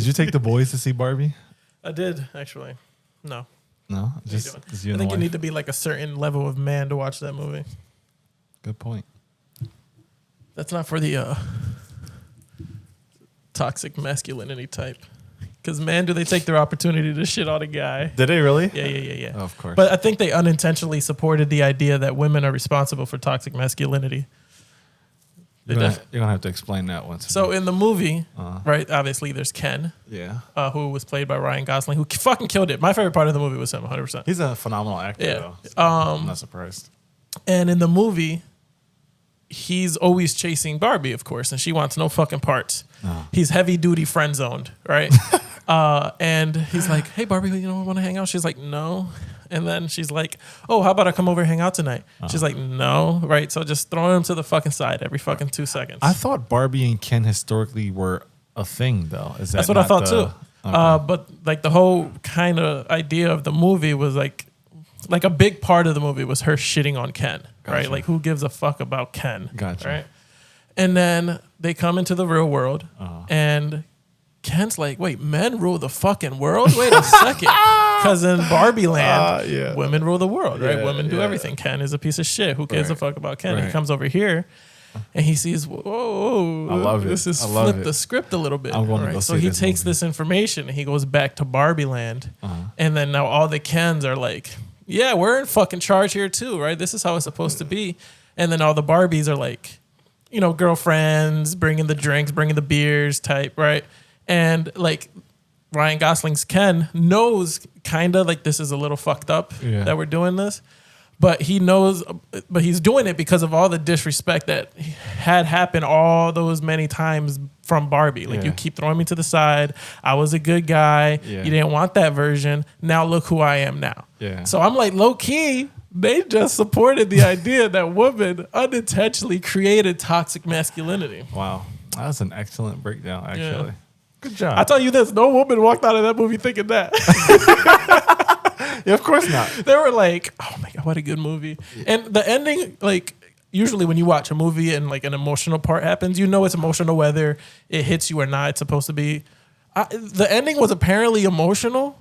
Did you take the boys to see Barbie? I did, actually. No. No? Just you I and think the you need wife? to be like a certain level of man to watch that movie. Good point. That's not for the toxic masculinity type. Because, man, do they take their opportunity to shit on a guy. Did they really? Yeah. Oh, of course. But I think they unintentionally supported the idea that women are responsible for toxic masculinity. You're gonna have to explain that once. So in the movie, right, obviously there's Ken, who was played by Ryan Gosling, who fucking killed it. My favorite part of the movie was him, 100%. He's a phenomenal actor, though. So I'm not surprised. And in the movie, he's always chasing Barbie, of course, and she wants no fucking parts. Oh. He's heavy duty friend zoned, right? And he's like, "Hey Barbie, want to hang out?" She's like, "No." And then she's like, "Oh, how about I come over and hang out tonight?" She's like, "No," right? So just throwing him to the fucking side every fucking 2 seconds. I thought Barbie and Ken historically were a thing, though. That's what I thought too. Okay. But like the whole kind of idea of the movie was like a big part of the movie was her shitting on Ken, right? Like, who gives a fuck about Ken? Gotcha. Right? And then they come into the real world, and Ken's like, "Wait, men rule the fucking world? Wait a second." Because in Barbie Land, women rule the world, right? Women do everything. Ken is a piece of shit. Who gives a fuck about Ken? He comes over here, and he sees, whoa, I love it. This is flipped the script a little bit. Right? So he takes this information and he goes back to Barbie Land, and then now all the Kens are like, "Yeah, we're in fucking charge here too, right? This is how it's supposed to be." And then all the Barbies are like, girlfriends, bringing the drinks, bringing the beers type, right? And like Ryan Gosling's Ken knows kind of like this is a little fucked up that we're doing this, but he knows, but he's doing it because of all the disrespect that had happened all those many times from Barbie. Like, you keep throwing me to the side. I was a good guy. You didn't want that version. Now look who I am now. So I'm like, low key, they just supported the idea that women unintentionally created toxic masculinity. Wow. That's an excellent breakdown, actually. Good job. I tell you this, no woman walked out of that movie thinking that. Yeah, of course not. They were like, "Oh my God, what a good movie." And the ending, like, usually when you watch a movie and like an emotional part happens, it's emotional whether it hits you or not. It's supposed to be. The ending was apparently emotional.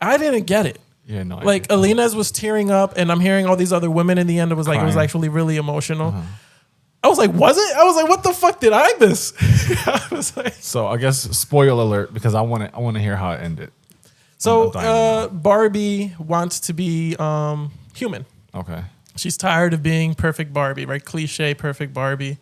I didn't get it. Yeah, no. Like, Alina's was tearing up, and I'm hearing all these other women in the end. It was like, it was actually really emotional. I was like, was it? I was like, what the fuck did I miss? I was like, so I guess spoiler alert, because I want to hear how it ended. So Barbie wants to be human. Okay. She's tired of being perfect Barbie, right? Cliche perfect Barbie.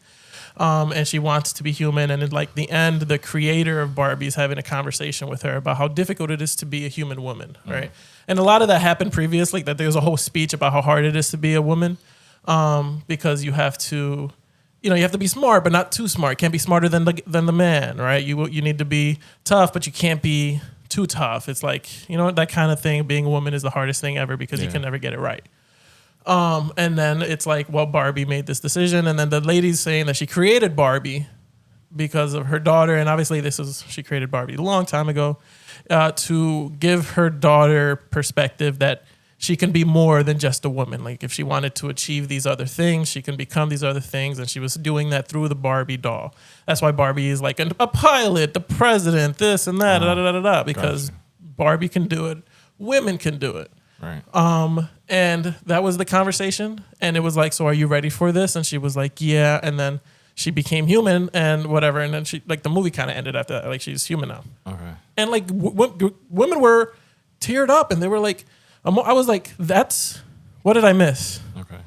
And she wants to be human. And at like the end, the creator of Barbie is having a conversation with her about how difficult it is to be a human woman, right? And a lot of that happened previously, that there's a whole speech about how hard it is to be a woman, because you have to... you have to be smart, but not too smart. You can't be smarter than the man, right? You need to be tough, but you can't be too tough. It's like, that kind of thing. Being a woman is the hardest thing ever because you can never get it right. And then it's like, well, Barbie made this decision, and then the lady's saying that she created Barbie because of her daughter, and obviously she created Barbie a long time ago, to give her daughter perspective that she can be more than just a woman. Like, if she wanted to achieve these other things, she can become these other things. And she was doing that through the Barbie doll. That's why Barbie is like a pilot, the president, this and that, because Barbie can do it. Women can do it. Right. And that was the conversation. And it was like, so are you ready for this? And she was like, yeah. And then she became human and whatever. And then the movie kind of ended after that. Like, she's human now. Okay. And like women were teared up, and they were like, I was like, what did I miss? Okay.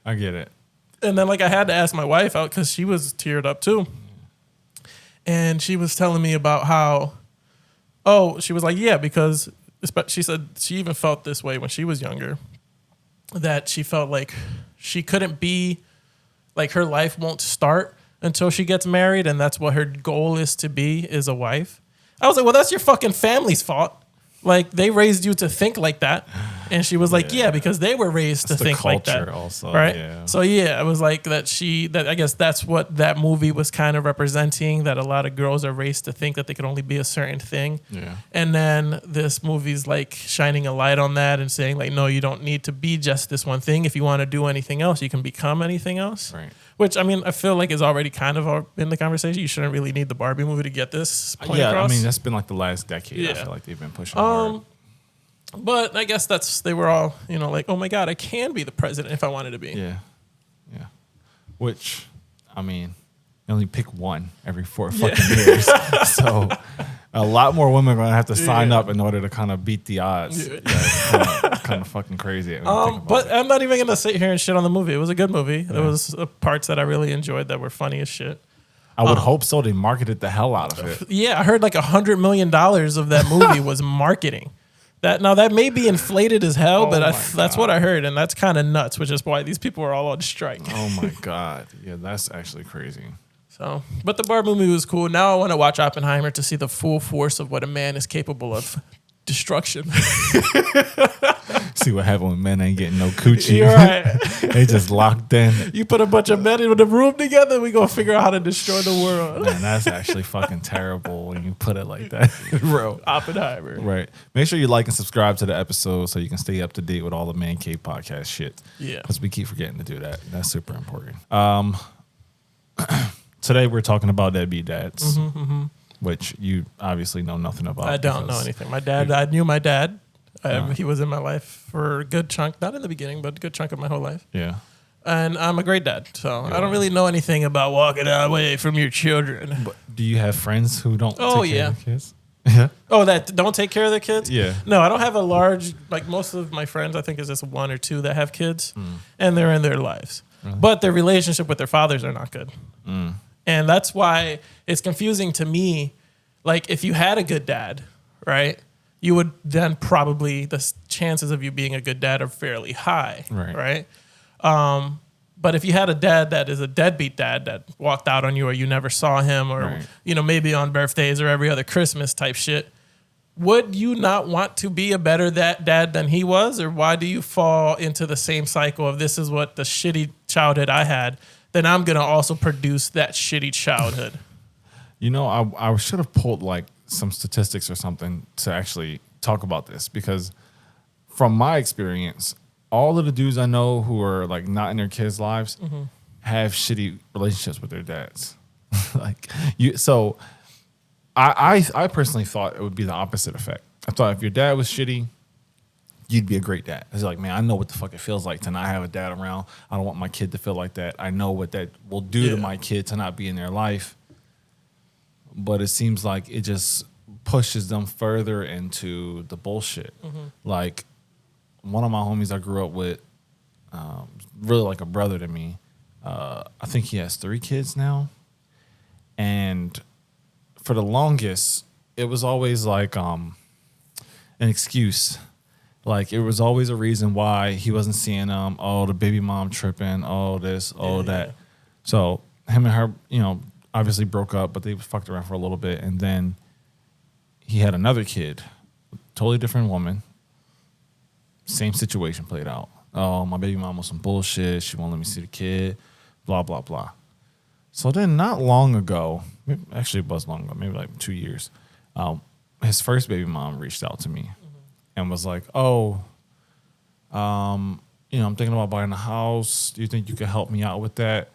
I get it. And then like I had to ask my wife out because she was teared up too. And she was telling me about how, she was like, yeah, because she said she even felt this way when she was younger, that she felt like she couldn't be, like, her life won't start until she gets married. And that's what her goal is, to be, is a wife. I was like, well, that's your fucking family's fault. Like, they raised you to think like that. And she was like, Yeah. yeah, because they were raised It's to the think like that. culture also, right? yeah. So yeah, it was like that I guess that's what that movie was kind of representing, that a lot of girls are raised to think that they can only be a certain thing. Yeah. And then this movie's like shining a light on that and saying like, no, you don't need to be just this one thing. If you want to do anything else, you can become anything else. Right. Which, I mean, I feel like is already kind of in the conversation. You shouldn't really need the Barbie movie to get this point across. I mean, that's been like the last decade. I Yeah. feel like they've been pushing hard. But I guess they were all, like, oh my God, I can be the president if I wanted to be. Yeah. Yeah. Which, I mean, you only pick one every 4 fucking years. So a lot more women are going to have to sign up in order to kind of beat the odds. Yeah. It's kind of fucking crazy. when you think about But it. I'm not even going to sit here and shit on the movie. It was a good movie. Yeah. There was parts that I really enjoyed that were funny as shit. I would hope so. They marketed the hell out of it. Yeah, I heard like $100 million of that movie was marketing. That may be inflated as hell, but that's what I heard, and that's kind of nuts, which is why these people are all on strike. Oh my God. Yeah, that's actually crazy. So, but the Barbie movie was cool. Now I want to watch Oppenheimer to see the full force of what a man is capable of. Destruction. See what happened when men ain't getting no coochie. You're right. They just locked in. You put a bunch of men in the room together, we gonna figure out how to destroy the world. Man, that's actually fucking terrible when you put it like that, bro. Oppenheimer. Right. Make sure you like and subscribe to the episode so you can stay up to date with all the Mancave podcast shit. Yeah. Because we keep forgetting to do that. That's super important. Today we're talking about deadbeat dads, which you obviously know nothing about. I don't know anything. My dad, I knew my dad. He was in my life for a good chunk, not in the beginning, but a good chunk of my whole life. Yeah. And I'm a great dad, so I don't really know anything about walking away from your children. But do you have friends who don't Oh, take care yeah. of their kids? Yeah. Oh, that don't take care of their kids? Yeah. No, I don't have a large, like most of my friends, I think is just 1 or 2 that have kids, and they're in their lives. But their relationship with their fathers are not good. And that's why it's confusing to me. Like, if you had a good dad, right, you would then probably, the chances of you being a good dad are fairly high, right? But if you had a dad that is a deadbeat dad that walked out on you or you never saw him or, maybe on birthdays or every other Christmas type shit, would you not want to be a better dad than he was? Or why do you fall into the same cycle of this is what the shitty childhood I had, then I'm going to also produce that shitty childhood? I should have pulled like some statistics or something to actually talk about this because from my experience, all of the dudes I know who are like not in their kids' lives have shitty relationships with their dads. So I personally thought it would be the opposite effect. I thought if your dad was shitty, you'd be a great dad. It's like, man, I know what the fuck it feels like to not have a dad around. I don't want my kid to feel like that. I know what that will do to my kid to not be in their life. But it seems like it just pushes them further into the bullshit. Like one of my homies I grew up with, really like a brother to me. I think he has 3 kids now. And for the longest, it was always like an excuse. Like it was always a reason why he wasn't seeing them. Oh, the baby mom tripping. Oh, this. Oh, that. Yeah. So him and her, obviously broke up, but they fucked around for a little bit. And then he had another kid, totally different woman. Same situation played out. Oh, my baby mom was some bullshit. She won't let me see the kid. Blah, blah, blah. So then not long ago, actually it was long ago, maybe like 2 years, his first baby mom reached out to me and was like, oh, I'm thinking about buying a house. Do you think you could help me out with that?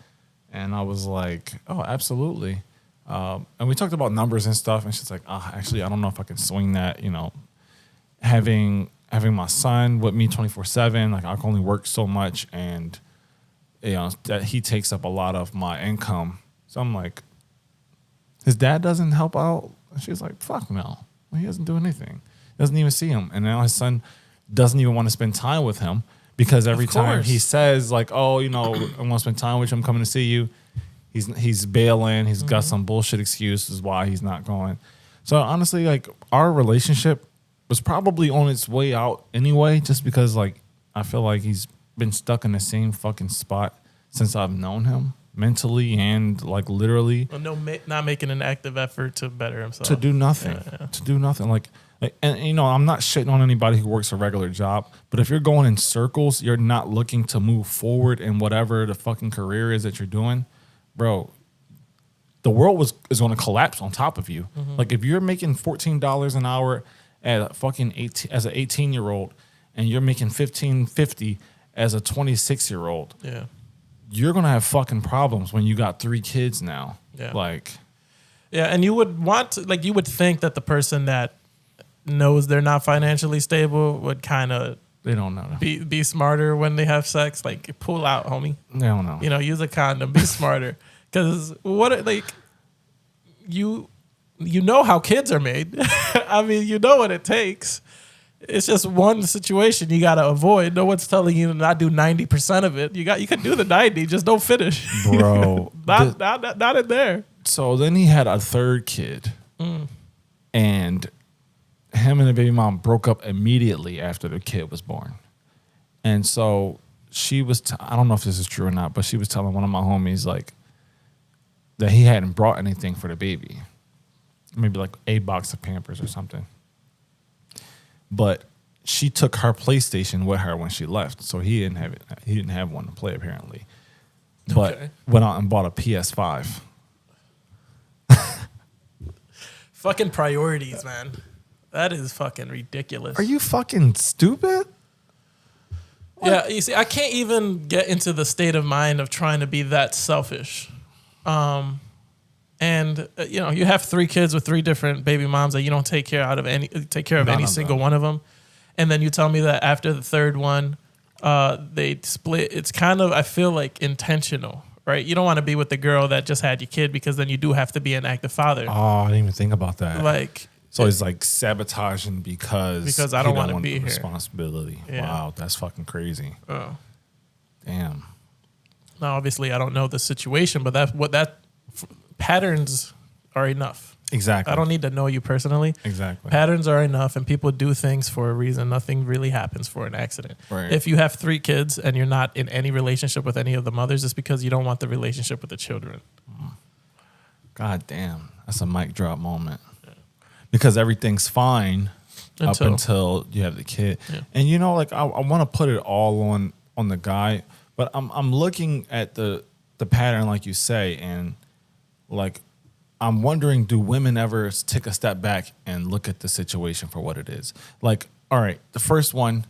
And I was like, oh, absolutely. And we talked about numbers and stuff. And she's like, actually, I don't know if I can swing that. Having my son with me 24/7, like I can only work so much, and that he takes up a lot of my income. So I'm like, his dad doesn't help out. And she's like, fuck no, he doesn't do anything. Doesn't even see him. And now his son doesn't even want to spend time with him. Because every time he says like, oh, I want to spend time with you, I'm coming to see you, he's bailing. He's got some bullshit excuses why he's not going. So honestly, like our relationship was probably on its way out anyway, just because like I feel like he's been stuck in the same fucking spot since I've known him. mentally and like literally Well, not making an active effort to better himself. to do nothing. To do nothing. Like, and you know, I'm not shitting on anybody who works a regular job, but if you're going in circles, you're not looking to move forward in whatever the fucking career is that you're doing, bro. The world is going to collapse on top of you. Like if you're making $14 an hour at a fucking 18 as an 18-year-old, and you're making $15.50 as a 26-year-old, Yeah. you're gonna have fucking problems when you got 3 kids now. Yeah. Like, Yeah, and you would want to, like, you would think that the person that knows they're not financially stable would kind of they don't know. be smarter when they have sex. Like, pull out, homie. They don't know. You know, use a condom. Be smarter. Because you know how kids are made. I mean, you know what it takes. It's just one situation you got to avoid. No one's telling you to not do 90% of it. You can do the 90, just don't finish. Bro. not in there. So then he had a 3rd kid. And him and the baby mom broke up immediately after the kid was born. And so she was, I don't know if this is true or not, but she was telling one of my homies like that he hadn't brought anything for the baby. Maybe like a box of Pampers or something. But she took her PlayStation with her when she left, so he didn't have it. He didn't have one to play apparently. But went out and bought a PS5. Fucking priorities, man. That is fucking ridiculous. Are you fucking stupid? Yeah, you see, I can't even get into the state of mind of trying to be that selfish. And you know, you have 3 kids with 3 different baby moms that you don't take care of any single one of them, and then you tell me that after the 3rd one, they split. It's kind of, I feel like, intentional, right? You don't want to be with the girl that just had your kid because then you do have to be an active father. Oh, I didn't even think about that. Like, so he's like sabotaging because I don't want to be the here. Responsibility. Yeah. Wow, that's fucking crazy. Oh. Damn. Now, obviously, I don't know the situation, but patterns are enough. Exactly. I don't need to know you personally. Exactly. Patterns are enough, and people do things for a reason. Nothing really happens for an accident. Right. If you have 3 kids and you're not in any relationship with any of the mothers, it's because you don't want the relationship with the children. God damn. That's a mic drop moment. Yeah. Because everything's fine up until you have the kid. Yeah. And you know, like I want to put it all on the guy, but I'm looking at the pattern like you say, and like, I'm wondering, do women ever take a step back and look at the situation for what it is? Like, all right, the first one,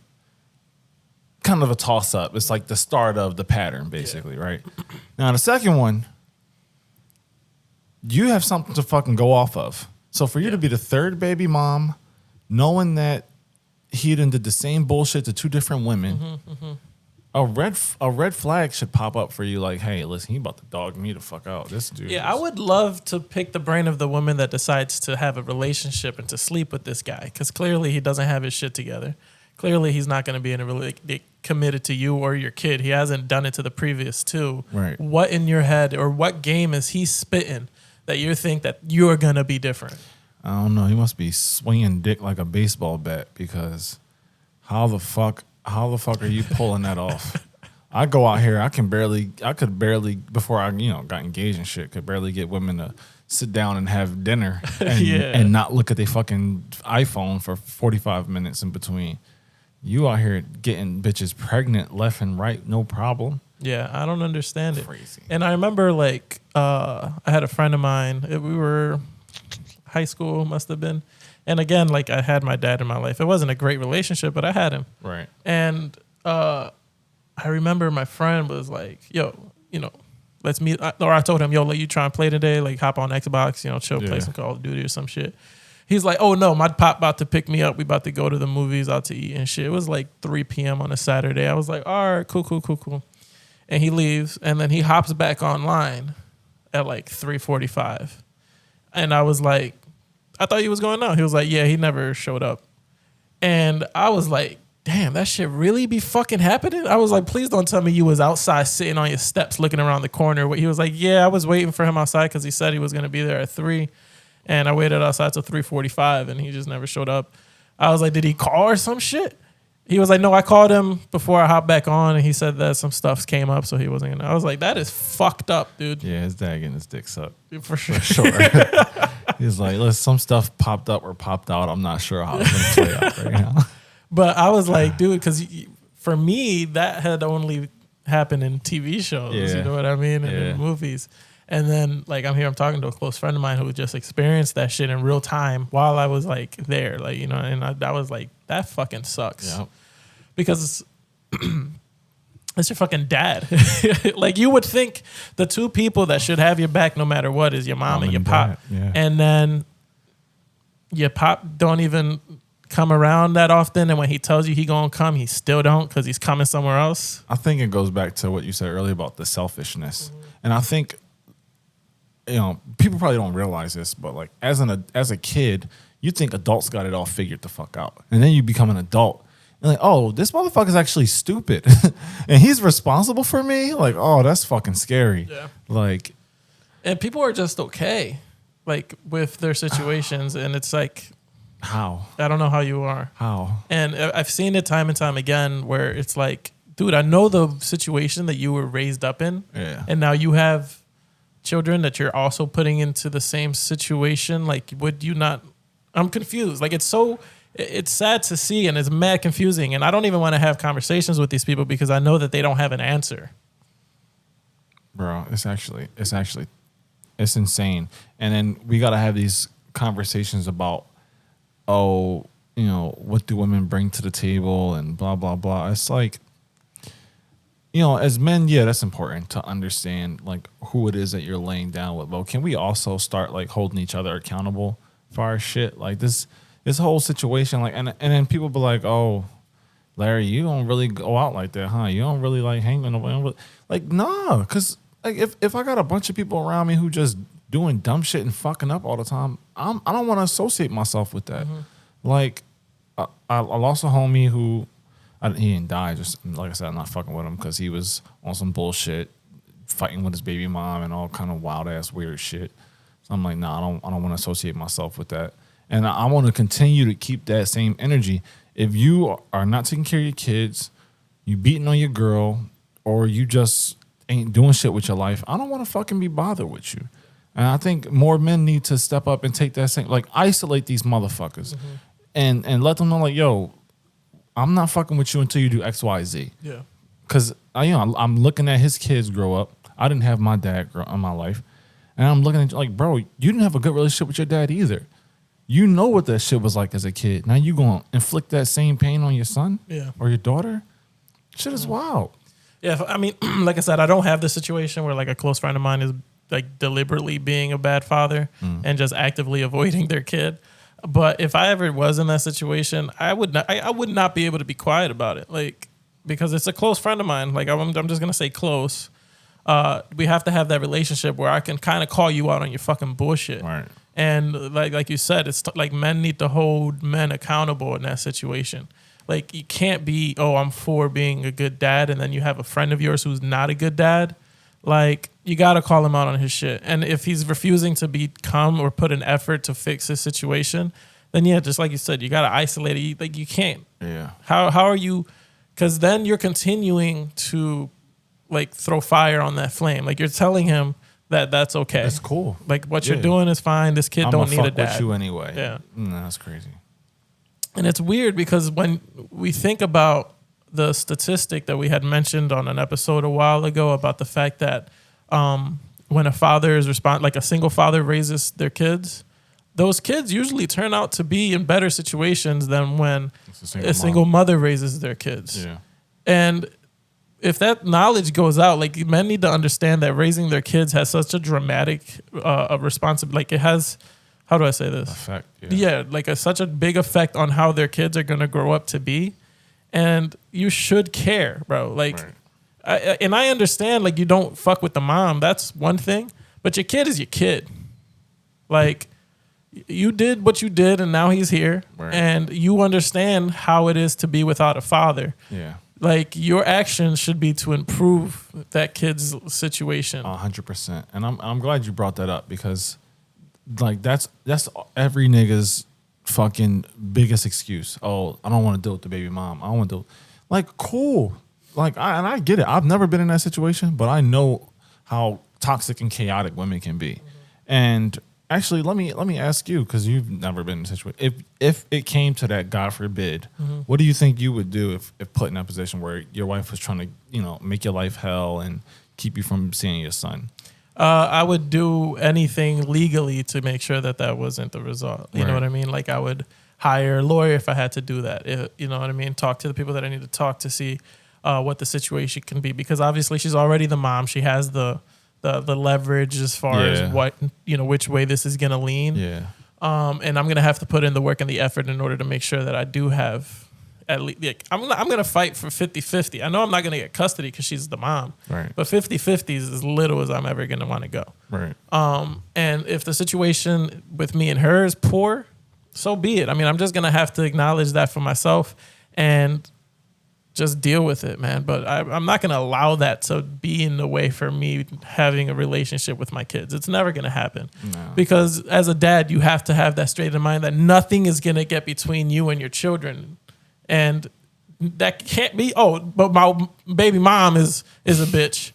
kind of a toss up. It's like the start of the pattern, basically, right? Now, the second one, you have something to fucking go off of. So for you to be the 3rd baby mom, knowing that he done did the same bullshit to 2 different women, a red flag should pop up for you. Like, hey, listen, he about to dog me the fuck out. This dude. Yeah, I would love to pick the brain of the woman that decides to have a relationship and to sleep with this guy, because clearly he doesn't have his shit together. Clearly he's not going to be in a committed to you or your kid. He hasn't done it to the previous 2. Right. What in your head or what game is he spitting that you think that you're going to be different? I don't know. He must be swinging dick like a baseball bat, because how the fuck are you pulling that off? I go out here, I could barely, before I, got engaged and shit, could barely get women to sit down and have dinner and not look at their fucking iPhone for 45 minutes in between. You out here getting bitches pregnant left and right, no problem. Yeah, I don't understand it. Crazy. And I remember, like, I had a friend of mine, we were high school, must have been. And again, like, I had my dad in my life. It wasn't a great relationship, but I had him. Right. And I remember my friend was like, yo, let's meet. Or I told him, yo, you try and play today? Like, hop on Xbox, chill, play some Call of Duty or some shit. He's like, oh, no, my pop about to pick me up. We about to go to the movies, out to eat and shit. It was like 3 p.m. on a Saturday. I was like, all right, cool. And he leaves, and then he hops back online at like 3:45. And I was like, I thought he was going out. He was like, yeah, he never showed up. And I was like, damn, that shit really be fucking happening? I was like, please don't tell me you was outside sitting on your steps looking around the corner. He was like, yeah, I was waiting for him outside because he said he was going to be there at 3. And I waited outside till 3:45, and he just never showed up. I was like, did he call or some shit? He was like, no, I called him before I hopped back on, and he said that some stuff came up, so he wasn't gonna. I was like, that is fucked up, dude. Yeah, his dad getting his dick sucked. For sure. For sure. He's like, listen, some stuff popped up or popped out. I'm not sure how it's going to play out right now. But I was like, dude, because for me, that had only happened in TV shows. Yeah. You know what I mean? And Yeah. in movies. And then, like, I'm talking to a close friend of mine who just experienced that shit in real time while I was, like, there. Like, you know, and I was like, that fucking sucks. Yep. Because it's your fucking dad. Like, you would think the two people that should have your back no matter what is your mom and your pop. Yeah. And then your pop don't even come around that often. And when he tells you he gonna come, he still don't because he's coming somewhere else. I think it goes back to what you said earlier about the selfishness. Mm-hmm. And I think, you know, people probably don't realize this, but like as a kid, you think adults got it all figured the fuck out. And then you become an adult. And like, oh, this motherfucker's actually stupid. And he's responsible for me? Like, oh, that's fucking scary. Yeah. Like, and people are just okay, like, with their situations. And it's like, how? I don't know how you are. How? And I've seen it time and time again where it's like, dude, I know the situation that you were raised up in. Yeah. And now you have children that you're also putting into the same situation. Like, would you not? I'm confused. Like, it's sad to see, and it's mad confusing. And I don't even want to have conversations with these people because I know that they don't have an answer. Bro, it's insane. And then we got to have these conversations about, oh, you know, what do women bring to the table and blah, blah, blah. It's like, you know, as men, yeah, that's important to understand, like, who it is that you're laying down with. But can we also start, like, holding each other accountable for our shit? Like, this whole situation, like, and then people be like, oh, Larry, you don't really go out like that, huh? You don't really, like, hang with nobody. Like, nah, because, like, if I got a bunch of people around me who just doing dumb shit and fucking up all the time, I don't want to associate myself with that. Mm-hmm. Like, I lost a homie who, he didn't die. Just like I said, I'm not fucking with him because he was on some bullshit, fighting with his baby mom and all kind of wild ass weird shit. So I'm like, nah, I don't want to associate myself with that. And I want to continue to keep that same energy. If you are not taking care of your kids, you beating on your girl, or you just ain't doing shit with your life, I don't want to fucking be bothered with you. And I think more men need to step up and take that same, like, isolate these motherfuckers, and let them know, like, yo, I'm not fucking with you until you do X, Y, Z. Yeah. Because I'm looking at his kids grow up. I didn't have my dad grow in my life, and I'm looking at, like, bro, you didn't have a good relationship with your dad either. You know what that shit was like as a kid. Now you gonna inflict that same pain on your son, or your daughter? Shit is wild. Yeah, I mean, like I said, I don't have the situation where, like, a close friend of mine is, like, deliberately being a bad father and just actively avoiding their kid. But if I ever was in that situation, I would not be able to be quiet about it, like, because it's a close friend of mine. Like, I'm just gonna say close. We have to have that relationship where I can kind of call you out on your fucking bullshit. Right. And like you said, it's like men need to hold men accountable in that situation. Like, you can't be, oh, I'm for being a good dad, and then you have a friend of yours who's not a good dad. Like, you got to call him out on his shit. And if he's refusing to become or put an effort to fix his situation, then yeah, just like you said, you got to isolate it. Like, you can't. Yeah. How are you? Because then you're continuing to, like, throw fire on that flame. Like, you're telling him that that's okay. That's cool. Like, what you're doing is fine. This kid don't need a dad. With you anyway. Yeah. That's crazy. And it's weird because when we think about the statistic that we had mentioned on an episode a while ago about the fact that when a father is like a single father raises their kids, those kids usually turn out to be in better situations than when a single mother raises their kids. Yeah. And if that knowledge goes out, like, men need to understand that raising their kids has such a dramatic responsibility. Like, it has, how do I say this? Effect. Yeah, like such a big effect on how their kids are going to grow up to be. And you should care, bro. Like, right. I understand, like, you don't fuck with the mom. That's one thing. But your kid is your kid. Like, you did what you did, and now he's here. Right. And you understand how it is to be without a father. Yeah. Like, your actions should be to improve that kid's situation. 100%. And I'm glad you brought that up because, like, that's every nigga's fucking biggest excuse. Oh, I don't want to deal with the baby mom. I don't want to deal. Like, cool. Like, I get it. I've never been in that situation, but I know how toxic and chaotic women can be. And actually, let me ask you, because you've never been in a situation. If it came to that, God forbid, what do you think you would do if put in that position where your wife was trying to, make your life hell and keep you from seeing your son? I would do anything legally to make sure that wasn't the result. You know Right. what I mean? Like, I would hire a lawyer if I had to do that. You know what I mean? Talk to the people that I need to talk to see what the situation can be. Because obviously she's already the mom. She has the leverage as far as what, which way this is going to lean. Yeah. And I'm going to have to put in the work and the effort in order to make sure that I do have at least, like, I'm going to fight for 50-50. I know I'm not going to get custody because she's the mom. Right. But 50-50 is as little as I'm ever going to want to go. Right. And if the situation with me and her is poor, so be it. I mean, I'm just going to have to acknowledge that for myself and just deal with it, man. But I'm not going to allow that to be in the way for me having a relationship with my kids. It's never going to happen. No. Because as a dad, you have to have that straight in mind that nothing is going to get between you and your children. And that can't be, but my baby mom is a bitch.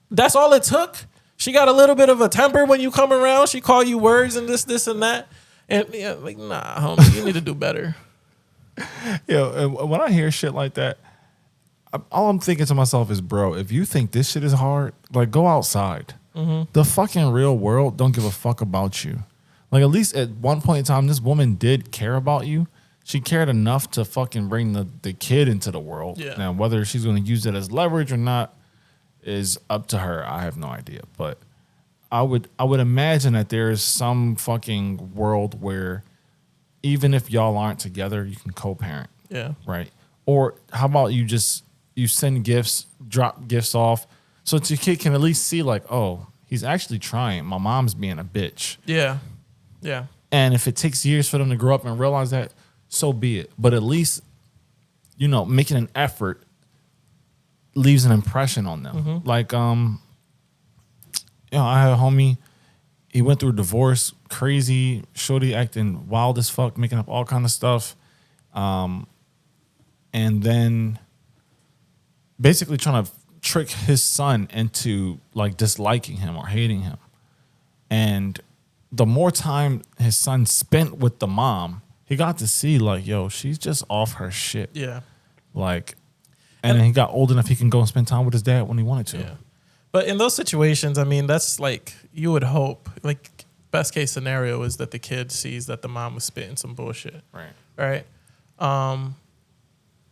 That's all it took. She got a little bit of a temper when you come around. She call you words and this and that. And like, nah, homie, you need to do better. When I hear shit like that, all I'm thinking to myself is, bro, if you think this shit is hard, like, go outside. The fucking real world don't give a fuck about you. Like, at least at one point in time, this woman did care about you. She cared enough to fucking bring the kid into the world. Yeah. Now, whether she's going to use it as leverage or not is up to her. I have no idea. But I would imagine that there is some fucking world where even if y'all aren't together, you can co-parent. Yeah. Right. Or how about you send gifts, drop gifts off, so that your kid can at least see, like, oh, he's actually trying. My mom's being a bitch. Yeah. Yeah. And if it takes years for them to grow up and realize that, so be it. But at least, making an effort leaves an impression on them. Like, I had a homie, he went through a divorce, crazy, shorty acting wild as fuck, making up all kind of stuff. And then basically trying to trick his son into, like, disliking him or hating him. And the more time his son spent with the mom, he got to see, like, yo, she's just off her shit. Yeah. Like, and then he got old enough he can go and spend time with his dad when he wanted to. Yeah. But in those situations, I mean, that's like, you would hope, like, best case scenario is that the kid sees that the mom was spitting some bullshit. Right. Right.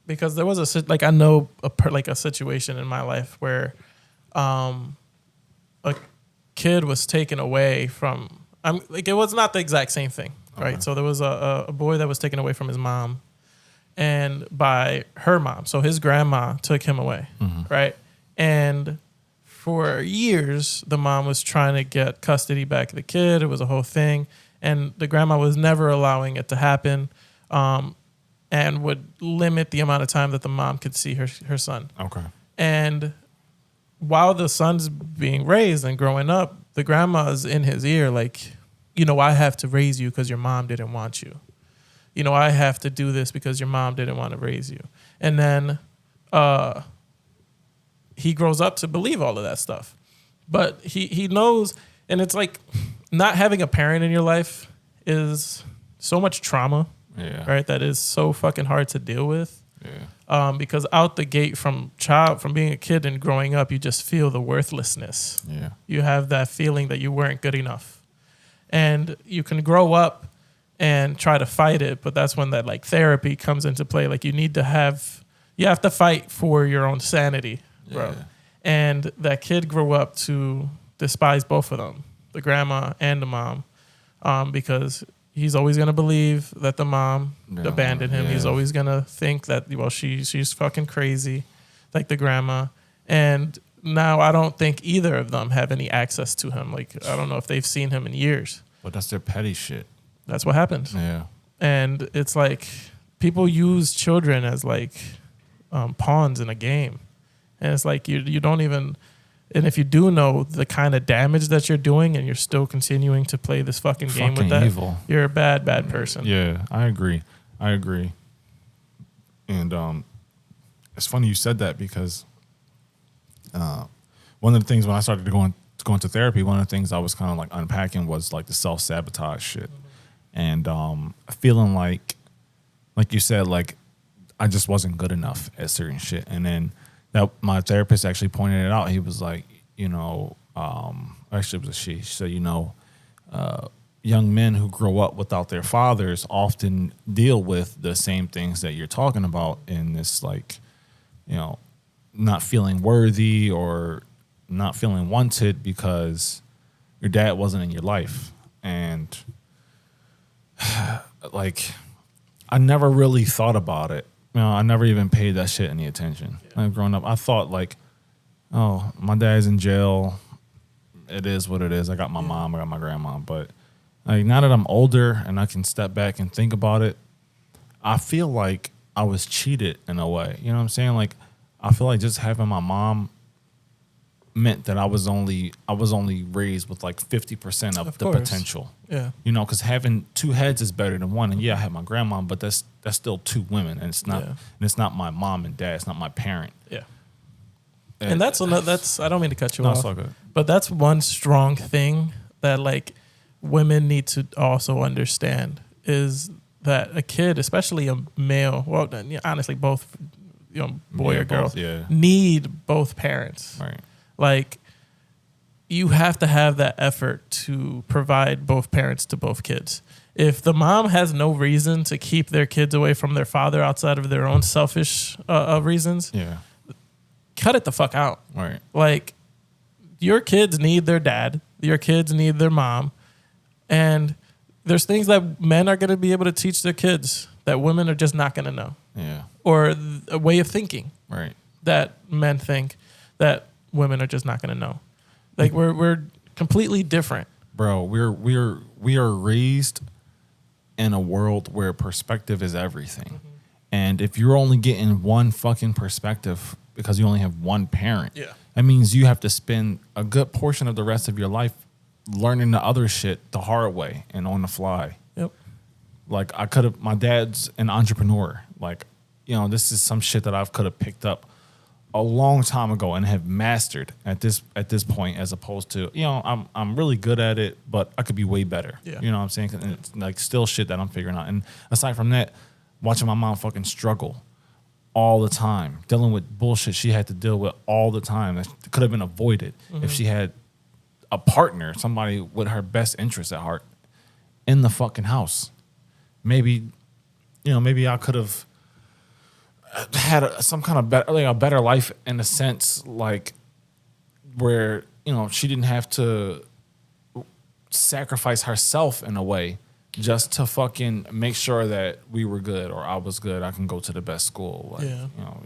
Because there was I know a situation in my life where a kid was taken away from, it was not the exact same thing. Right. So there was a boy that was taken away from his mom and by her mom. So his grandma took him away. Right. And for years, the mom was trying to get custody back of the kid. It was a whole thing. And the grandma was never allowing it to happen, and would limit the amount of time that the mom could see her son. Okay. And while the son's being raised and growing up, the grandma's in his ear like, I have to raise you because your mom didn't want you. I have to do this because your mom didn't want to raise you. And then he grows up to believe all of that stuff. But he knows, and it's like not having a parent in your life is so much trauma, right? That is so fucking hard to deal with. Yeah. Because out the gate from being a kid and growing up, you just feel the worthlessness. Yeah. You have that feeling that you weren't good enough. And you can grow up and try to fight it, but that's when that, like, therapy comes into play. Like, you have to fight for your own sanity, bro. Yeah. And that kid grew up to despise both of them, the grandma and the mom, because he's always going to believe that the mom abandoned him. Yeah. He's always going to think that, well, she's fucking crazy, like the grandma. And now I don't think either of them have any access to him. Like, I don't know if they've seen him in years. But that's their petty shit. That's what happens. Yeah. And it's like people use children as like pawns in a game. And it's like you don't even And if you do know the kind of damage that you're doing and you're still continuing to play this fucking game with that, evil. You're a bad person. Yeah, I agree. And it's funny you said that because one of the things when I started going to therapy, one of the things I was kind of like unpacking was like the self-sabotage shit. And feeling like you said, like I just wasn't good enough at certain shit. And then that my therapist actually pointed it out. He was like, actually it was a she. She said, young men who grow up without their fathers often deal with the same things that you're talking about in this, like, not feeling worthy or not feeling wanted because your dad wasn't in your life. And like, I never really thought about it. I never even paid that shit any attention. Like, growing up, I thought like, oh, my dad's in jail. It is what it is. I got my mom, I got my grandma. But like, now that I'm older and I can step back and think about it, I feel like I was cheated in a way. You know what I'm saying? Like, I feel like just having my mom meant that I was only raised with like 50% of the potential. Yeah. Because having two heads is better than one. And yeah, I have my grandma, but that's still two women, and it's not my mom and dad. It's not my parent. Yeah. And that's I don't mean to cut you off. It's all good. But that's one strong thing that like women need to also understand is that a kid, especially a male, well, honestly, both boy or girl, need both parents. Right. Like, you have to have that effort to provide both parents to both kids. If the mom has no reason to keep their kids away from their father outside of their own selfish reasons, cut it the fuck out. Right. Like, your kids need their dad. Your kids need their mom. And there's things that men are going to be able to teach their kids that women are just not going to know. Yeah. Or a way of thinking. Right. That men think that women are just not going to know. Like, we're completely different. Bro, we are raised in a world where perspective is everything. Mm-hmm. And if you're only getting one fucking perspective because you only have one parent, that means you have to spend a good portion of the rest of your life learning the other shit the hard way and on the fly. Yep. Like, my dad's an entrepreneur. Like, this is some shit that I could have picked up a long time ago and have mastered at this point, as opposed to, I'm really good at it, but I could be way better. Yeah. You know what I'm saying? And it's like still shit that I'm figuring out. And aside from that, watching my mom fucking struggle all the time, dealing with bullshit she had to deal with all the time that could have been avoided if she had a partner, somebody with her best interests at heart in the fucking house. Maybe I could have had some kind of a better life in a sense, like where she didn't have to sacrifice herself in a way just to fucking make sure that we were good or I was good. I can go to the best school. Like,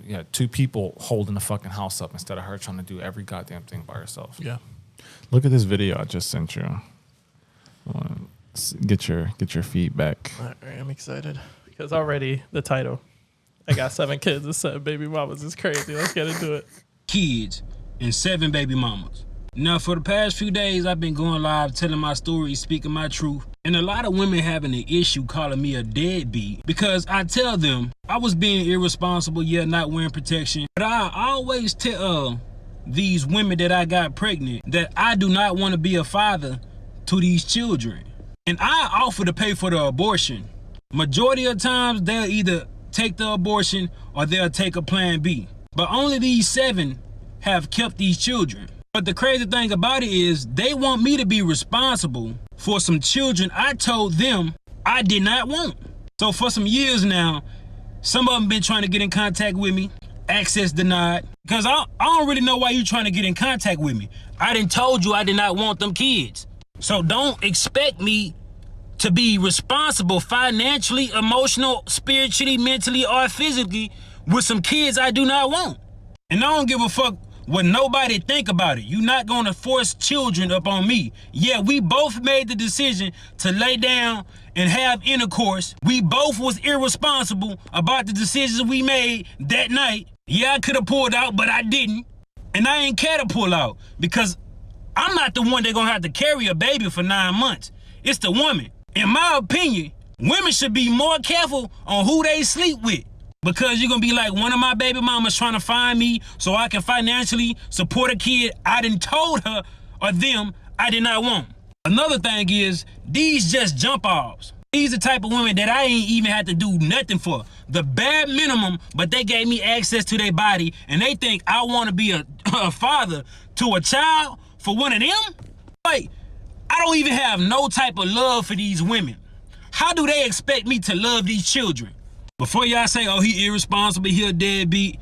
you had two people holding the fucking house up instead of her trying to do every goddamn thing by herself. Yeah. Look at this video I just sent you. Get your feedback. All right, I'm excited because already the title. I got 7 kids and 7 baby mamas. It's crazy. Let's get into it. Kids and 7 baby mamas. Now, for the past few days, I've been going live, telling my story, speaking my truth. And a lot of women having an issue calling me a deadbeat because I tell them I was being irresponsible, not wearing protection. But I always tell these women that I got pregnant that I do not want to be a father to these children. And I offer to pay for the abortion. Majority of times, they'll either take the abortion or they'll take a plan B. But only these 7 have kept these children. But the crazy thing about it is they want me to be responsible for some children I told them I did not want. So for some years now, some of them been trying to get in contact with me, access denied, because I don't really know why you trying to get in contact with me. I done told you I did not want them kids. So don't expect me to be responsible financially, emotional, spiritually, mentally, or physically with some kids I do not want. And I don't give a fuck what nobody think about it. You're not gonna force children up on me. Yeah, we both made the decision to lay down and have intercourse. We both was irresponsible about the decisions we made that night. Yeah, I could have pulled out, but I didn't. And I ain't care to pull out because I'm not the one that gonna have to carry a baby for 9 months. It's the woman. In my opinion, women should be more careful on who they sleep with. Because you're gonna be like, one of my baby mamas trying to find me so I can financially support a kid I done told her or them I did not want. Another thing is, these just jump offs. These the type of women that I ain't even had to do nothing for. The bare minimum, but they gave me access to their body and they think I wanna be a father to a child for one of them? Like, I don't even have no type of love for these women. How do they expect me to love these children? Before y'all say, oh, he irresponsible, he a deadbeat,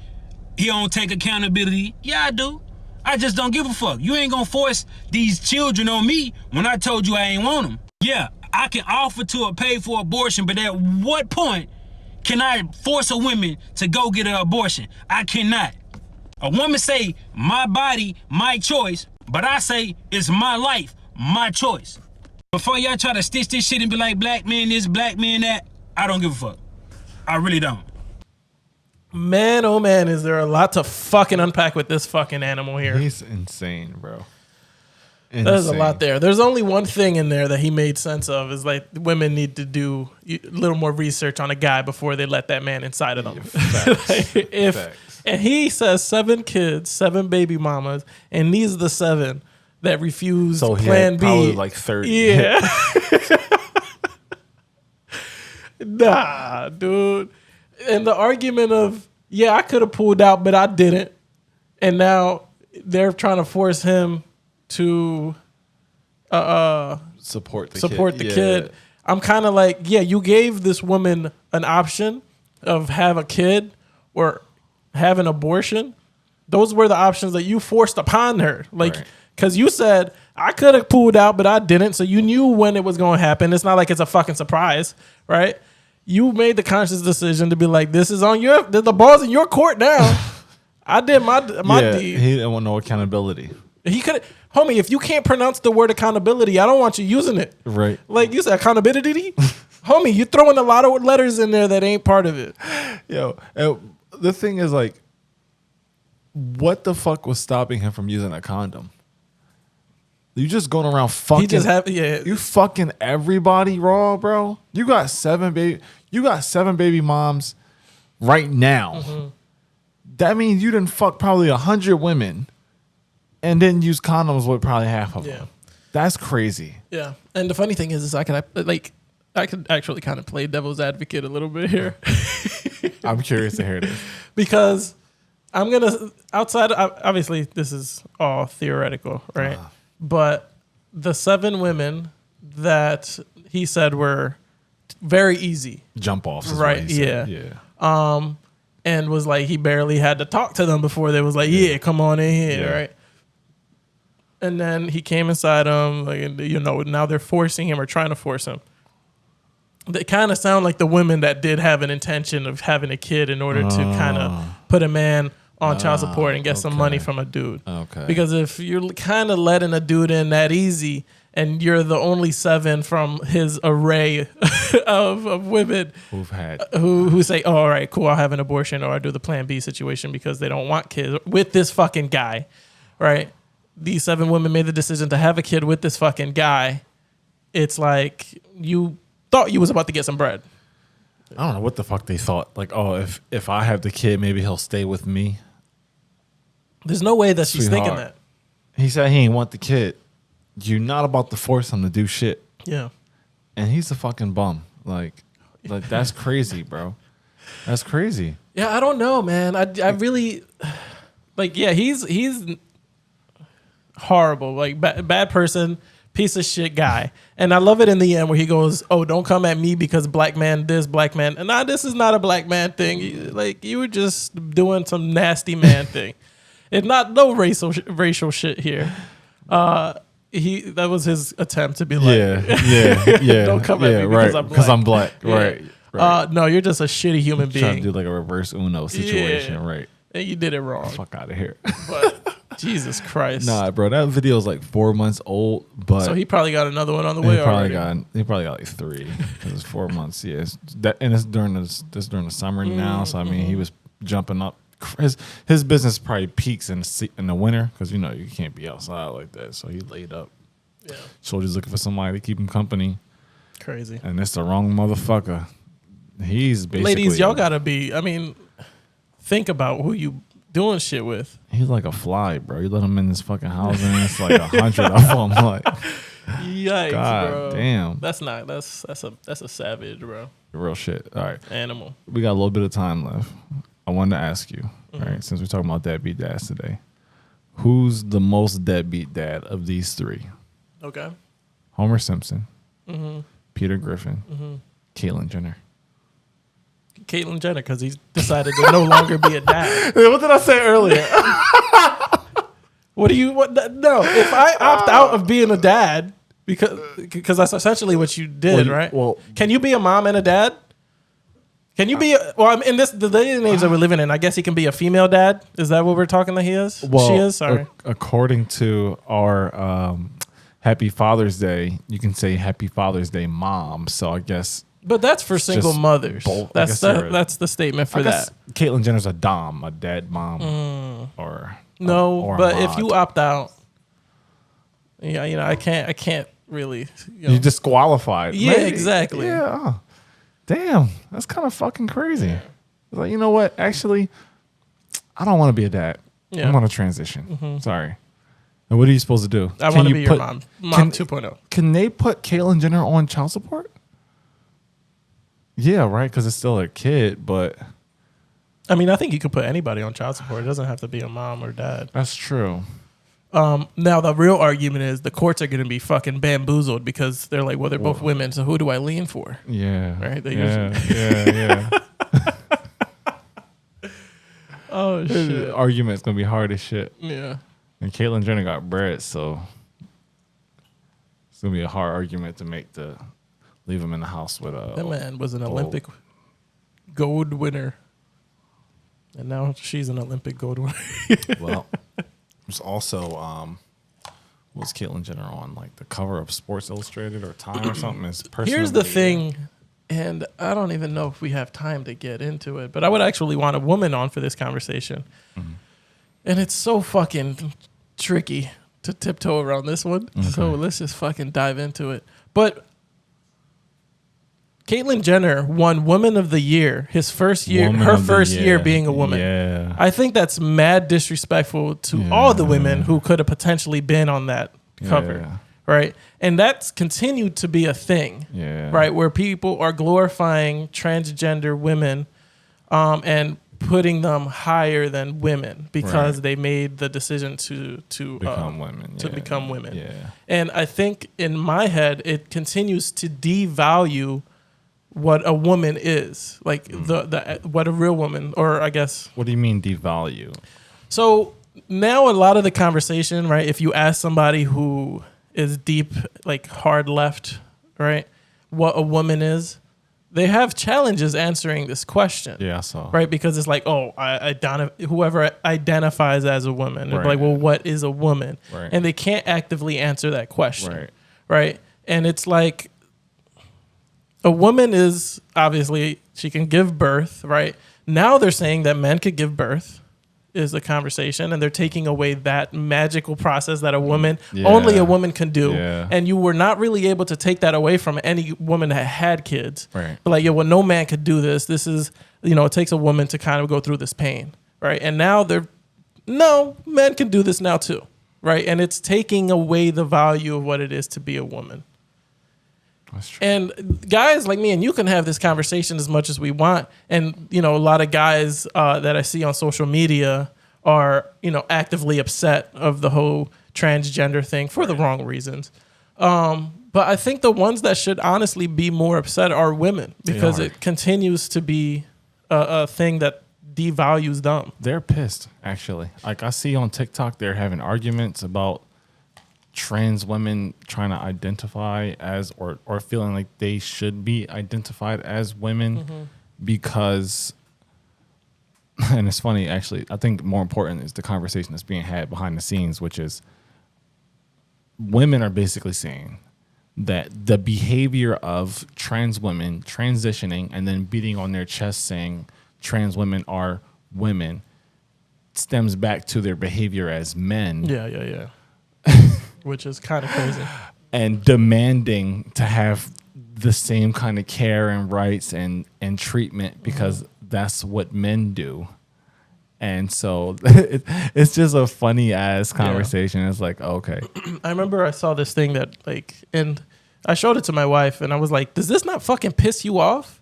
he don't take accountability. Yeah, I do. I just don't give a fuck. You ain't gonna force these children on me when I told you I ain't want them. Yeah, I can offer to pay for abortion, but at what point can I force a woman to go get an abortion? I cannot. A woman say, my body, my choice, but I say, it's my life, my choice. Before y'all try to stitch this shit and be like, black man this, black man that, I don't give a fuck. I really don't. Man, oh man, is there a lot to fucking unpack with this fucking animal here. He's insane, bro. Insane. There's a lot there. There's only one thing in there that he made sense of is like women need to do a little more research on a guy before they let that man inside of them. Yeah, facts. And he says 7 kids, 7 baby mamas, and these are the 7 that refused So he Plan had B. probably like 30. Yeah. Nah, dude. And the argument of, yeah, I could have pulled out, but I didn't. And now they're trying to force him to Support the kid. I'm kind of like, yeah, you gave this woman an option of have a kid or have an abortion. Those were the options that you forced upon her. Like, because you said, I could have pulled out, but I didn't. So you knew when it was going to happen. It's not like it's a fucking surprise, right? You made the conscious decision to be like, this is on the ball's in your court now. I did my deed. He didn't want no accountability. He could, homie, if you can't pronounce the word accountability, I don't want you using it. Right. Like you said, accountability? Homie, you're throwing a lot of letters in there that ain't part of it. Yo, the thing is like, what the fuck was stopping him from using a condom? You just going around fucking. He just You fucking everybody raw, bro. You got 7 baby moms right now. Mm-hmm. That means you didn't fuck probably 100 women, and didn't use condoms with probably half of them. That's crazy. Yeah, and the funny thing is I could actually kind of play devil's advocate a little bit here. I'm curious to hear this because I'm gonna obviously this is all theoretical, right? But the 7 women that he said were very easy jump offs, right? Yeah. And was like he barely had to talk to them before they was like, yeah, come on in here, right? And then he came inside them, like, you know, now they're forcing him or trying to force him. They kind of sound like the women that did have an intention of having a kid in order to kind of put a man on child support and get some money from a dude. Okay. Because if you're kind of letting a dude in that easy and you're the only 7 from his array of women who say, oh, all right, cool, I'll have an abortion or I do the Plan B situation because they don't want kids with this fucking guy, right? These 7 women made the decision to have a kid with this fucking guy. It's like you thought you was about to get some bread. I don't know what the fuck they thought. Like, oh, if I have the kid, maybe he'll stay with me. There's no way that she's thinking that. He said he ain't want the kid. You're not about to force him to do shit. Yeah. And he's a fucking bum. Like that's crazy, bro. That's crazy. Yeah, I don't know, man. I really like. Yeah, he's horrible. Like bad person, piece of shit guy. And I love it in the end where he goes, "Oh, don't come at me because black man this, black man." And nah, this is not a black man thing. You were just doing some nasty man thing. It's not no racial shit here. That was his attempt to be like, yeah. Don't come at me because I'm black. Right. No, you're just a shitty human being. Trying to do like a reverse Uno situation, right? And you did it wrong. Fuck out of here. But Jesus Christ. Nah, bro, that video is like 4 months old, but so he probably got another one on the way already. He probably got like 3 because it's 4 months. Yeah, and it's during the summer now. So I mean, he was jumping up his business probably peaks in the winter because you know you can't be outside like that. So he laid up. Yeah. Shorty's looking for somebody to keep him company, Crazy. and it's the wrong motherfucker. He's basically Ladies, y'all gotta be. I mean, think about who you doing shit with. He's like a fly, bro. You let him in this fucking house and it's like 100 of them. Like, Yikes, God bro. damn. That's a savage, bro. Real shit. All right. Animal. We got a little bit of time left. I wanted to ask you, all right, since we're talking about deadbeat dads today, who's the most deadbeat dad of these three? Okay. Homer Simpson, Peter Griffin, Caitlyn Jenner. Caitlyn Jenner, because he's decided to no longer be a dad. What did I say earlier? No, if I opt out of being a dad, because that's essentially what you did, right? Well, can you be a mom and a dad? Can you be in the day and age that we're living in? I guess he can be a female dad. Is that what we're talking that he is? well, she is. Sorry. According to our Happy Father's Day, you can say Happy Father's Day, Mom. So I guess. But that's for single just mothers. both. That's the statement for that. Caitlyn Jenner's a dom, a dad mom, or But a if mod. you opt out, yeah, I can't really. You disqualified. Yeah, Maybe. exactly. Yeah. Oh. Damn, that's kind of fucking crazy. Like, you know what? Actually, I don't want to be a dad. Yeah. I'm on a transition. Sorry. And what are you supposed to do? I want to be your mom. Mom 2.0. Can they put Caitlyn Jenner on child support? Yeah, right, because it's still a kid, but... I mean, I think you could put anybody on child support. It doesn't have to be a mom or dad. That's true. Now, the real argument is the courts are going to be fucking bamboozled because they're like, well, they're both women, so who do I lean for? Yeah. Right? They yeah. Oh, shit. The argument's going to be hard as shit. Yeah. And Caitlyn Jenner got bread, so it's going to be a hard argument to make to leave him in the house with a... That man was an Olympic gold winner. And now she's an Olympic gold winner. Well, there's also... was Caitlyn Jenner on? Like the cover of Sports Illustrated or Time or something? Here's the thing, and I don't even know if we have time to get into it, but I would actually want a woman on for this conversation. And it's so fucking tricky to tiptoe around this one. Okay. So let's just fucking dive into it. But Caitlyn Jenner won Woman of the Year, her first year being a woman. Yeah. I think that's mad disrespectful to all the women who could have potentially been on that cover, right? And that's continued to be a thing, right? Where people are glorifying transgender women and putting them higher than women because they made the decision to become women. Become women. Yeah. And I think in my head, it continues to devalue what a woman is, like the what a real woman, or I guess. What do you mean devalue? So now a lot of the conversation, right? If you ask somebody who is deep, like hard left, right, what a woman is, they have challenges answering this question. Yeah, I saw. Right, because it's like, oh, whoever identifies as a woman, right. Like, well, what is a woman? Right. And they can't actively answer that question. Right. Right. And it's like, a woman is obviously, she can give birth, right? Now they're saying that men could give birth is the conversation, and they're taking away that magical process that only a woman can do. Yeah. And you were not really able to take that away from any woman that had kids. Right. But like, yeah, well, no man could do this. This is, it takes a woman to kind of go through this pain, right? And now men can do this now too, right? And it's taking away the value of what it is to be a woman. That's true. And guys like me and you can have this conversation as much as we want. And, a lot of guys that I see on social media are, actively upset of the whole transgender thing for the wrong reasons. But I think the ones that should honestly be more upset are women because it continues to be a thing that devalues them. They're pissed, actually. Like I see on TikTok, they're having arguments about trans women trying to identify as or feeling like they should be identified as women because, and it's funny actually, I think more important is the conversation that's being had behind the scenes, which is women are basically saying that the behavior of trans women transitioning and then beating on their chest saying trans women are women stems back to their behavior as men. Yeah. Which is kind of crazy. And demanding to have the same kind of care and rights and treatment because that's what men do. And so it's just a funny ass conversation. It's like, okay. I remember I saw this thing that and I showed it to my wife and I was like, does this not fucking piss you off?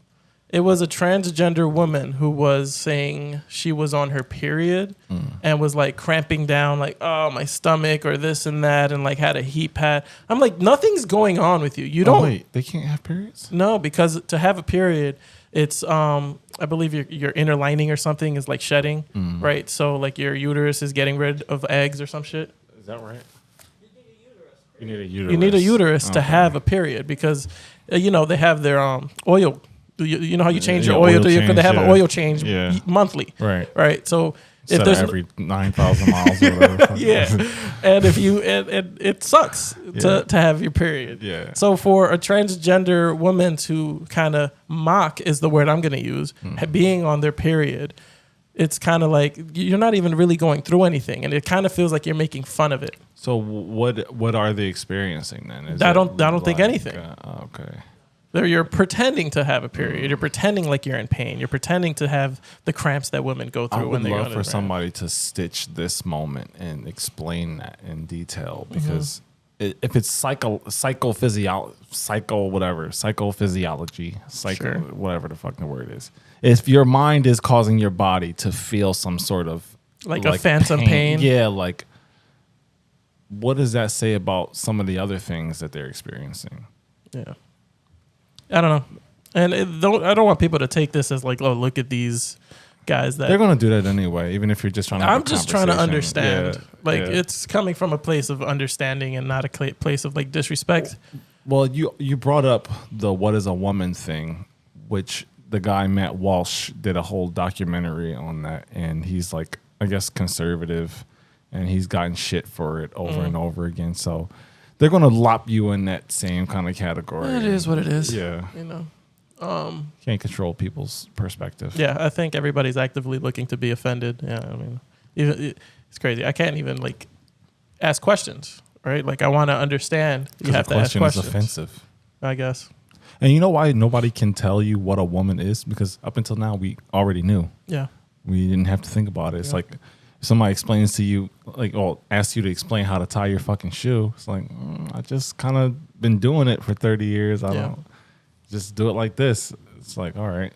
It was a transgender woman who was saying she was on her period and was like cramping down, like, oh, my stomach or this and that, and like had a heat pad. I'm like, nothing's going on with you. You don't. Wait, they can't have periods? No, because to have a period, it's I believe your inner lining or something is like shedding, right? So like your uterus is getting rid of eggs or some shit. Is that right? You need a uterus. You need a uterus to have a period because they have their oil. You know how you change your oil? They have an oil change monthly, right? So if there's every 9,000 miles or whatever. and if you it sucks to have your period. Yeah. So for a transgender woman to kind of mock is the word I'm going to use, being on their period, it's kind of like you're not even really going through anything, and it kind of feels like you're making fun of it. So what are they experiencing then? I don't think anything. Okay. You're pretending to have a period. You're pretending like you're in pain. You're pretending to have the cramps that women go through when they go to the love for somebody to stitch this moment and explain that in detail because if it's psychophysiology, whatever the fuck the word is, if your mind is causing your body to feel some sort of like a phantom pain. Yeah, like what does that say about some of the other things that they're experiencing? Yeah. I don't know. And I don't want people to take this as like, oh, look at these guys that... They're going to do that anyway, even if you're just trying to have I'm just trying to understand. Yeah, it's coming from a place of understanding and not a place of like disrespect. Well, you brought up the what is a woman thing, which the guy Matt Walsh did a whole documentary on that. And he's like, I guess, conservative. And he's gotten shit for it over and over again. So... they're going to lop you in that same kind of category. It is what it is. Yeah. Can't control people's perspective. Yeah, I think everybody's actively looking to be offended. Yeah, I mean, it's crazy. I can't even like ask questions, right? Like I want to understand. You have to ask questions. Is offensive, I guess. And you know why nobody can tell you what a woman is? Because up until now, we already knew. Yeah. We didn't have to think about it. It's like... somebody explains to you, like, or asks you to explain how to tie your fucking shoe. It's like, I just kind of been doing it for 30 years. I don't just do it like this. It's like, all right.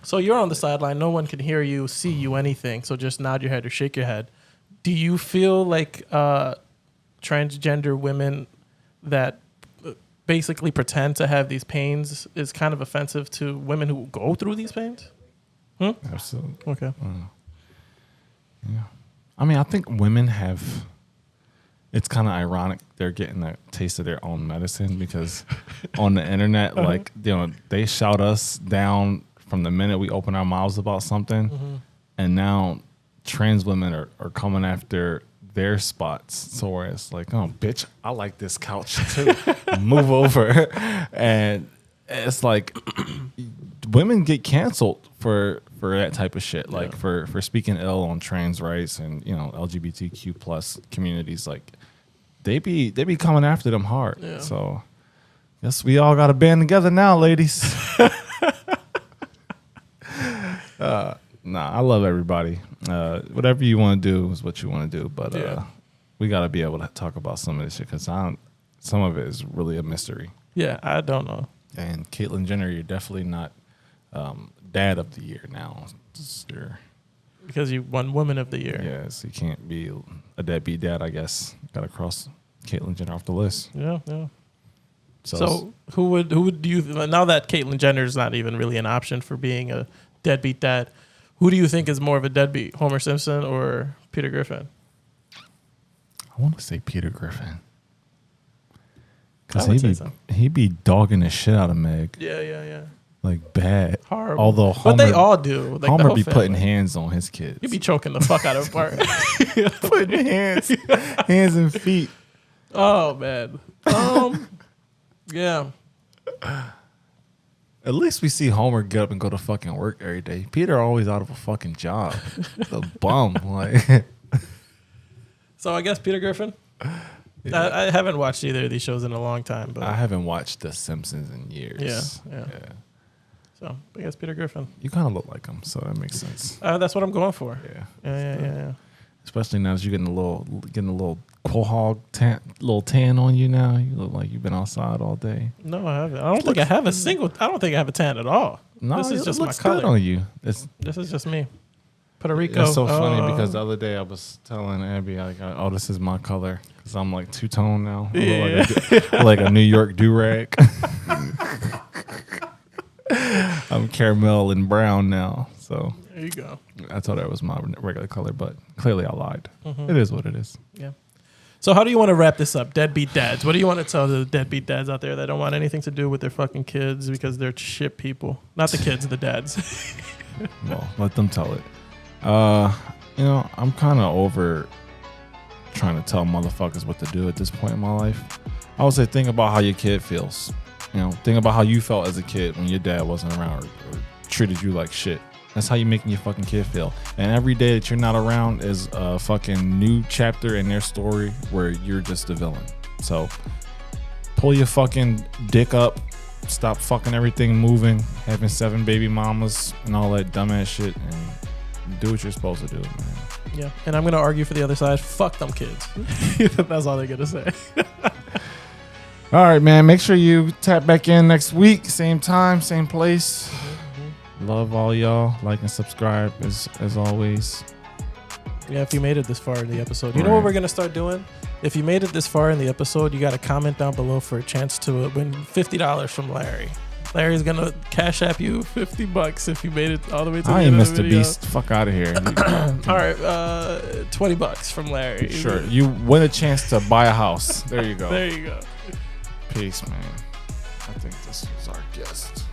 So you're on the sideline. No one can hear you, see you, anything. So just nod your head or shake your head. Do you feel like transgender women that basically pretend to have these pains is kind of offensive to women who go through these pains? Absolutely. Okay. Yeah. I mean, I think women have, it's kind of ironic they're getting a taste of their own medicine because on the internet, like, they shout us down from the minute we open our mouths about something. And now trans women are coming after their spots. So where it's like, oh, bitch, I like this couch too. Move over. And it's like women get canceled for that type of shit, like for speaking ill on trans rights and LGBTQ plus communities. Like they be coming after them hard. Yeah. So guess we all got to band together now, ladies. I love everybody. Whatever you want to do is what you want to do, but we got to be able to talk about some of this shit because some of it is really a mystery. Yeah, I don't know. And Caitlyn Jenner, you're definitely not Dad of the Year now. Because you won Woman of the Year. Yes, you can't be a deadbeat dad, I guess. Got to cross Caitlyn Jenner off the list. Yeah. So who would you, now that Caitlyn Jenner is not even really an option for being a deadbeat dad, who do you think is more of a deadbeat, Homer Simpson or Peter Griffin? I want to say Peter Griffin. Because he'd be dogging the shit out of Meg. Yeah. Like bad. Horrible. Although but they all do. Like Homer be putting hands on his kids. He'd be choking the fuck out of Bart. Putting hands and feet. Oh, man. Yeah. At least we see Homer get up and go to fucking work every day. Peter always out of a fucking job. The bum. Like. So I guess Peter Griffin. Yeah. I haven't watched either of these shows in a long time, but I haven't watched The Simpsons in years. Yeah. So I guess Peter Griffin. You kind of look like him, so that makes sense. That's what I'm going for. Yeah. Especially now that you're getting a little quahog tan on you now. You look like you've been outside all day. No, I haven't. I don't think I have a tan at all. No, this is just my good color on you. This is just me. Puerto Rico. It's so funny because the other day I was telling Abby, like, oh, this is my color because I'm like two-tone now. I look like a New York do-rag. I'm caramel and brown now. So there you go. I thought that was my regular color, but clearly I lied. It is what it is. Yeah. So how do you want to wrap this up? Deadbeat dads. What do you want to tell the deadbeat dads out there that don't want anything to do with their fucking kids because they're shit people? Not the kids, the dads. Well, let them tell it. I'm kind of over trying to tell motherfuckers what to do at this point in my life. I would say think about how your kid feels. Think about how you felt as a kid when your dad wasn't around or treated you like shit. That's how you're making your fucking kid feel. And every day that you're not around is a fucking new chapter in their story where you're just the villain. So pull your fucking dick up. Stop fucking everything moving, having 7 baby mamas and all that dumbass shit, and do what you're supposed to do, man. Yeah, and I'm gonna argue for the other side. Fuck them kids. That's all they're gonna say. All right, man. Make sure you tap back in next week, same time, same place. Love all y'all. Like and subscribe as always. Yeah, if you made it this far in the episode, you know what we're gonna start doing? If you made it this far in the episode, you got to comment down below for a chance to win $50 from Larry. Larry's gonna cash app you $50 if you made it all the way to the I end ain't of the Mr. video. Beast. Fuck out of here. All right, $20 from Larry. Sure. You win a chance to buy a house. There you go. There you go. Peace, man. I think this was our guest.